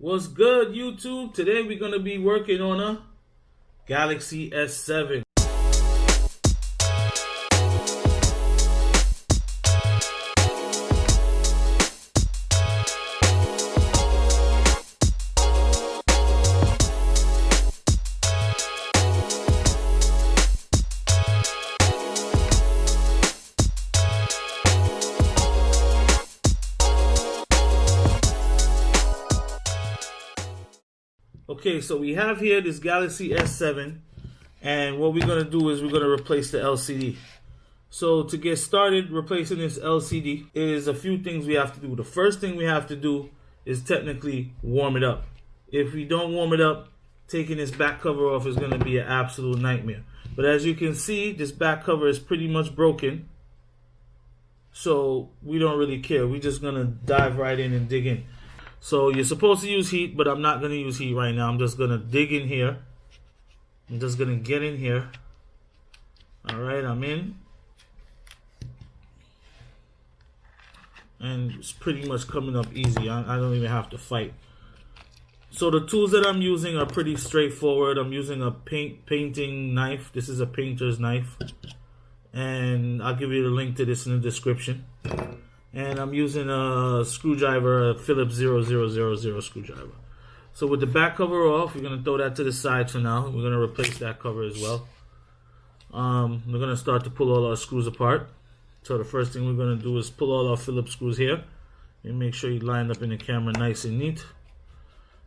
What's good, YouTube? Today we're going to be working on a Galaxy S7. Okay, so we have here this Galaxy S7, and what we're going to do is we're going to replace the LCD. So to get started replacing this LCD is a few things we have to do. The first thing we have to do is technically warm it up. If we don't warm it up, taking this back cover off is going to be an absolute nightmare. But as you can see, this back cover is pretty much broken. So we don't really care. We're just going to dive right in and dig in. So you're supposed to use heat, but I'm not going to use heat right now. I'm just going to dig in here. I'm just going to get in here. Alright, I'm in. And it's pretty much coming up easy. I don't even have to fight. So the tools that I'm using are pretty straightforward. I'm using a painting knife. This is a painter's knife. And I'll give you the link to this in the description. And I'm using a screwdriver, a Phillips 0000 screwdriver. So with the back cover off, we're going to throw that to the side for now. We're going to replace that cover as well. We're going to start to pull all our screws apart. So the first thing we're going to do is pull all our Phillips screws here. And make sure you line up in the camera nice and neat.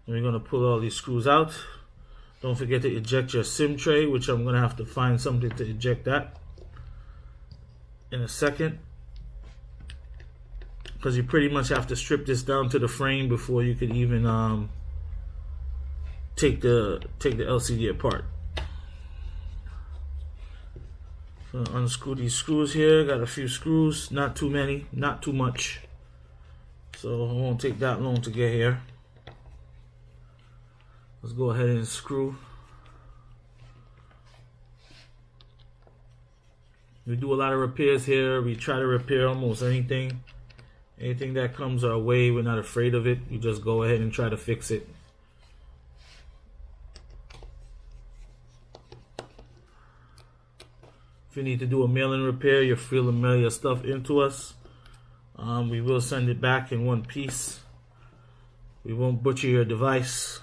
And we're going to pull all these screws out. Don't forget to eject your SIM tray, which I'm going to have to find something to eject that in a second. Because you pretty much have to strip this down to the frame before you could even take the LCD apart. So unscrew these screws here. Got a few screws, not too many, not too much. So it won't take that long to get here. Let's go ahead and screw. We do a lot of repairs here. We try to repair almost anything. Anything that comes our way, we're not afraid of it. You just go ahead and try to fix it. If you need to do a mail-in repair, you're free to mail your stuff into us. We will send it back in one piece. We won't butcher your device.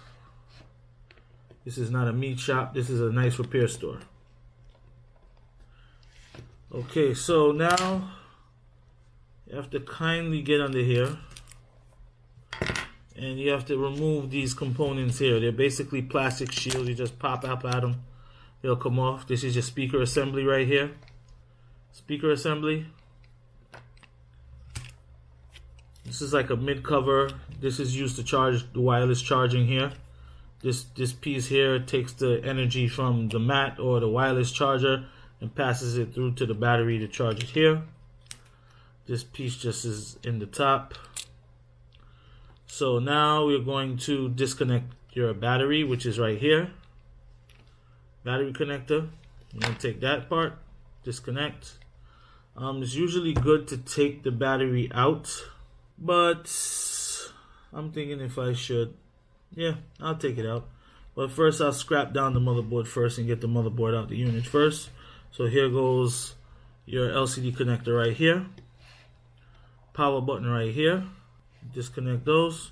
This is not a meat shop. This is a nice repair store. Okay, so now you have to kindly get under here and you have to remove these components here. They're basically plastic shields. You just pop up at them, they'll come off. This is your speaker assembly right here. Speaker assembly. This is like a mid cover. This is used to charge the wireless charging here. This piece here takes the energy from the mat or the wireless charger and passes it through to the battery to charge it here. This piece just is in the top. So now we're going to disconnect your battery, which is right here. Battery connector. I'm going to take that part, disconnect. It's usually good to take the battery out, but I'm thinking if I should. Yeah, I'll take it out. But first I'll scrap down the motherboard first and get the motherboard out the unit first. So here goes your LCD connector right here. Power button right here. Disconnect those.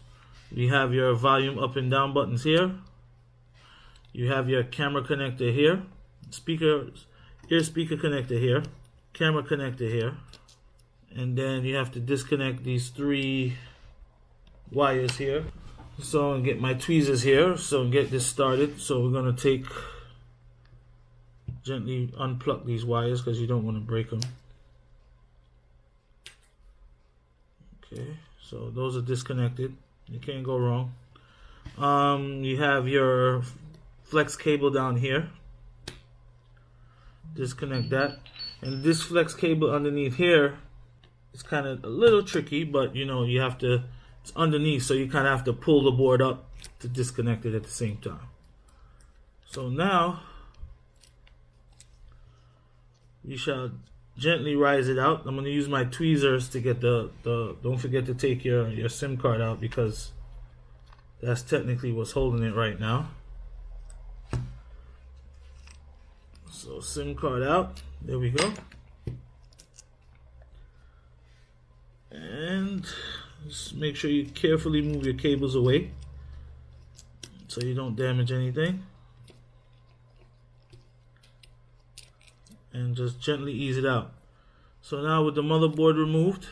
You have your volume up and down buttons here. You have your camera connector here. Ear speaker connector here. Camera connector here. And then you have to disconnect these three wires here. So I'll get my tweezers here. So get this started. So we're going to gently unplug these wires because you don't want to break them. Okay, so those are disconnected. You can't go wrong. You have your flex cable down here. Disconnect that. And this flex cable underneath here is kind of a little tricky, but you know, you have to, it's underneath, so you kind of have to pull the board up to disconnect it at the same time. So now, you shall gently rise it out. I'm going to use my tweezers to get the don't forget to take your SIM card out because That's technically what's holding it right now. So SIM card out. There we go. And just make sure you carefully move your cables away so you don't damage anything. And just gently ease it out. So now with the motherboard removed,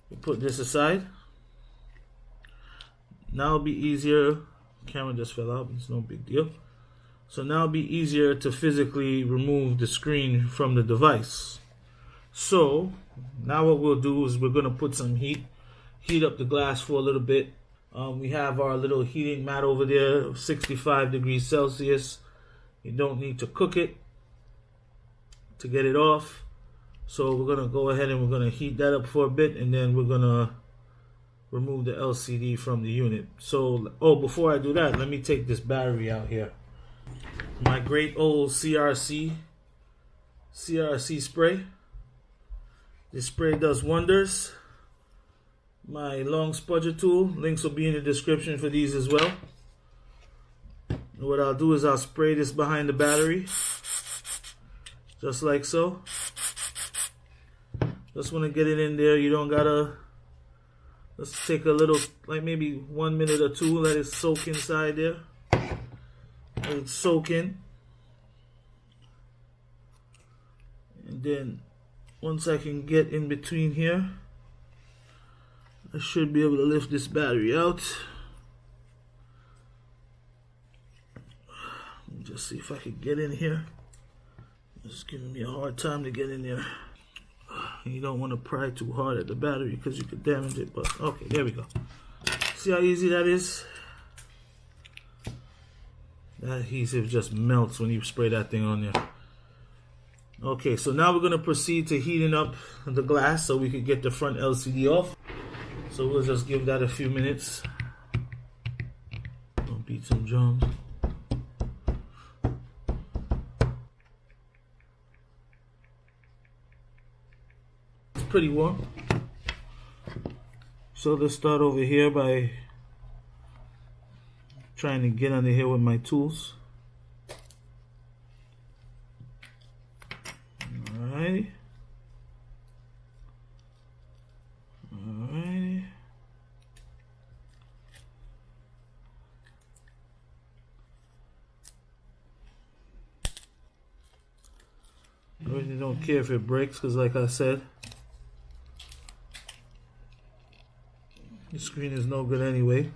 we put this aside. Now it'll be easier. Camera just fell out, it's no big deal. So now it'll be easier to physically remove the screen from the device. So now what we'll do is we're going to put some heat up the glass for a little bit. We have our little heating mat over there, 65 degrees Celsius. You don't need to cook it to get it off. So we're going to go ahead and we're going to heat that up for a bit, and then we're going to remove the LCD from the unit. So, before I do that, let me take this battery out here. My great old CRC spray. This spray does wonders. My long spudger tool, links will be in the description for these as well. And what I'll do is I'll spray this behind the battery, just like so. Just want to get it in there. You don't gotta. Let's take a little, like maybe 1 minute or two, let it soak inside there. Let it soak in. And then once I can get in between here, I should be able to lift this battery out. Let me just see if I can get in here. It's giving me a hard time to get in there. You don't want to pry too hard at the battery because you could damage it, but okay, there we go. See how easy that is? That adhesive just melts when you spray that thing on there. Okay, so now we're going to proceed to heating up the glass so we could get the front LCD off. So we'll just give that a few minutes. I'll beat some drums. Pretty warm. So let's start over here by trying to get under here with my tools. Alrighty. Alrighty. I really don't care if it breaks because, like I said, the screen is no good anyway,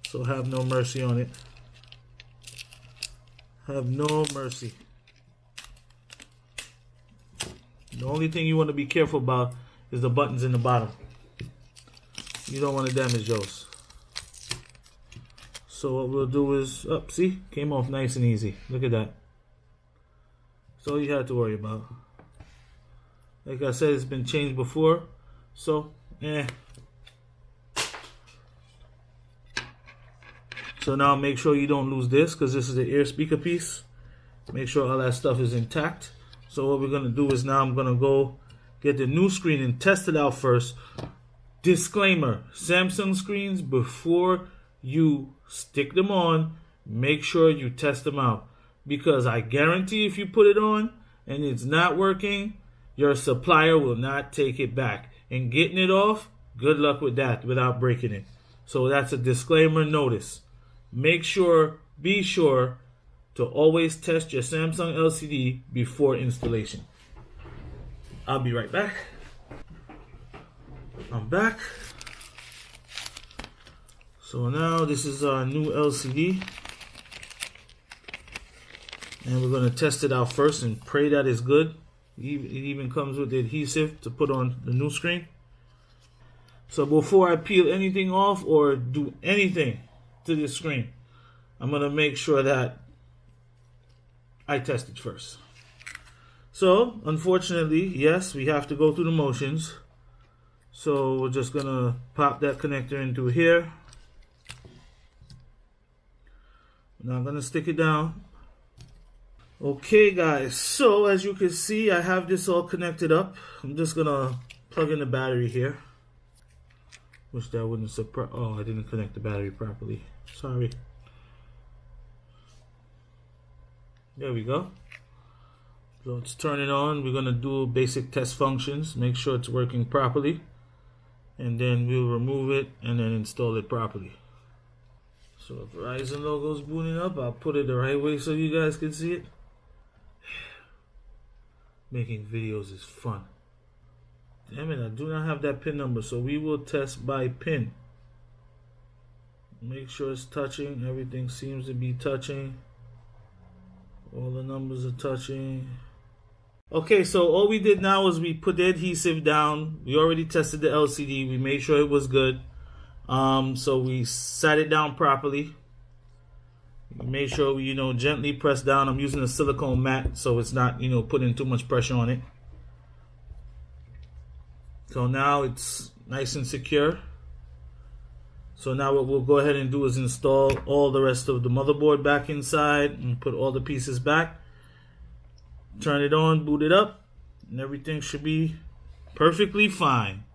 so have no mercy on it. Have no mercy. The only thing you want to be careful about is the buttons in the bottom. You don't want to damage those. So what we'll do is, see, came off nice and easy. Look at that. That's all you had to worry about. Like I said, it's been changed before, so So now make sure you don't lose this because this is the ear speaker piece. Make sure all that stuff is intact. So what we're going to do is now I'm going to go get the new screen and test it out first. Disclaimer, Samsung screens, before you stick them on, make sure you test them out. Because I guarantee if you put it on and it's not working, your supplier will not take it back. And getting it off, good luck with that without breaking it. So that's a disclaimer notice. Be sure to always test your Samsung LCD before installation. I'll be right back. I'm back. So now this is our new LCD. And we're going to test it out first and pray that it's good. It even comes with the adhesive to put on the new screen. So before I peel anything off or do anything to this screen, I'm going to make sure that I test it first. So unfortunately, yes, we have to go through the motions. So we're just going to pop that connector into here. Now I'm going to stick it down. Okay guys, so as you can see, I have this all connected up. I'm just going to plug in the battery here. Wish that wouldn't surprise. Oh, I didn't connect the battery properly. Sorry. There we go. So let's turn it on. We're gonna do basic test functions. Make sure it's working properly. And then we'll remove it and then install it properly. So if Verizon logo is booting up, I'll put it the right way so you guys can see it. Making videos is fun. Damn it, I do not have that pin number, so we will test by pin. Make sure it's touching. Everything seems to be touching. All the numbers are touching. Okay, so all we did now is we put the adhesive down. We already tested the LCD. We made sure it was good. So we sat it down properly. We made sure we, gently press down. I'm using a silicone mat, so it's not, putting too much pressure on it. So now it's nice and secure. So now what we'll go ahead and do is install all the rest of the motherboard back inside and put all the pieces back. Turn it on, boot it up, and everything should be perfectly fine.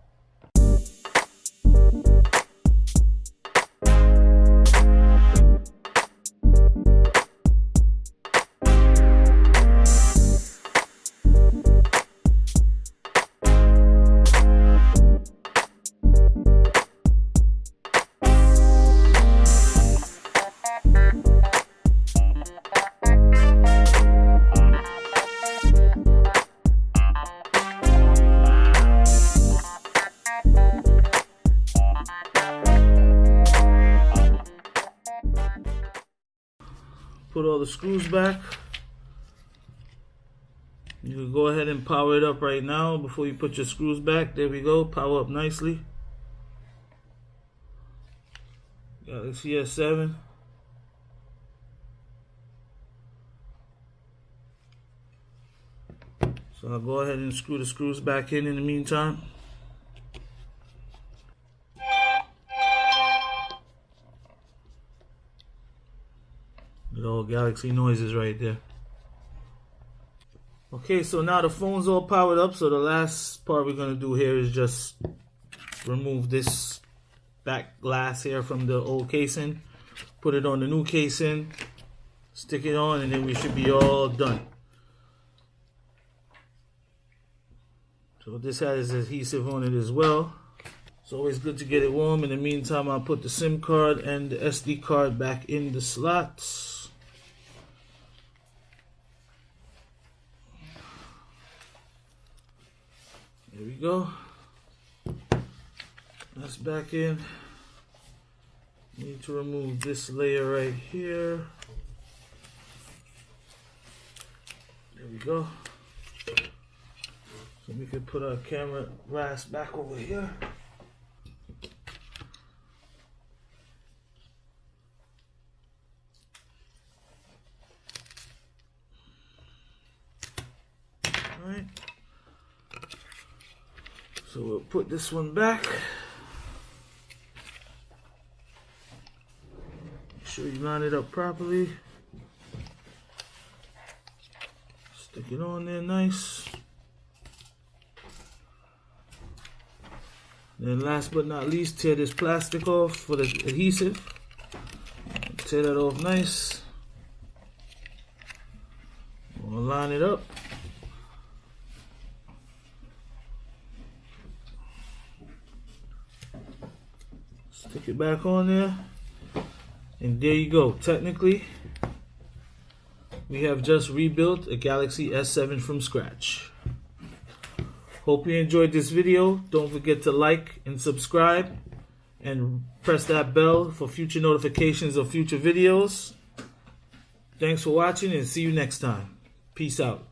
Put all the screws back. You can go ahead and power it up right now before you put your screws back. There we go, power up nicely. Galaxy S7. So I'll go ahead and screw the screws back in the meantime. Good old Galaxy noises right there. Okay, so now the phone's all powered up. So the last part we're going to do here is just remove this back glass here from the old casing. Put it on the new casing. Stick it on, and then we should be all done. So this has adhesive on it as well. It's always good to get it warm. In the meantime, I'll put the SIM card and the SD card back in the slots. There we go. That's back in. Need to remove this layer right here. There we go. So we can put our camera glass back over here. Alright. So we'll put this one back. Make sure you line it up properly. Stick it on there nice. Then last but not least, tear this plastic off for the adhesive. Tear that off nice. We'll line it up. Stick it back on there. And there you go. Technically, we have just rebuilt a Galaxy S7 from scratch. Hope you enjoyed this video. Don't forget to like and subscribe and press that bell for future notifications of future videos. Thanks for watching and see you next time. Peace out.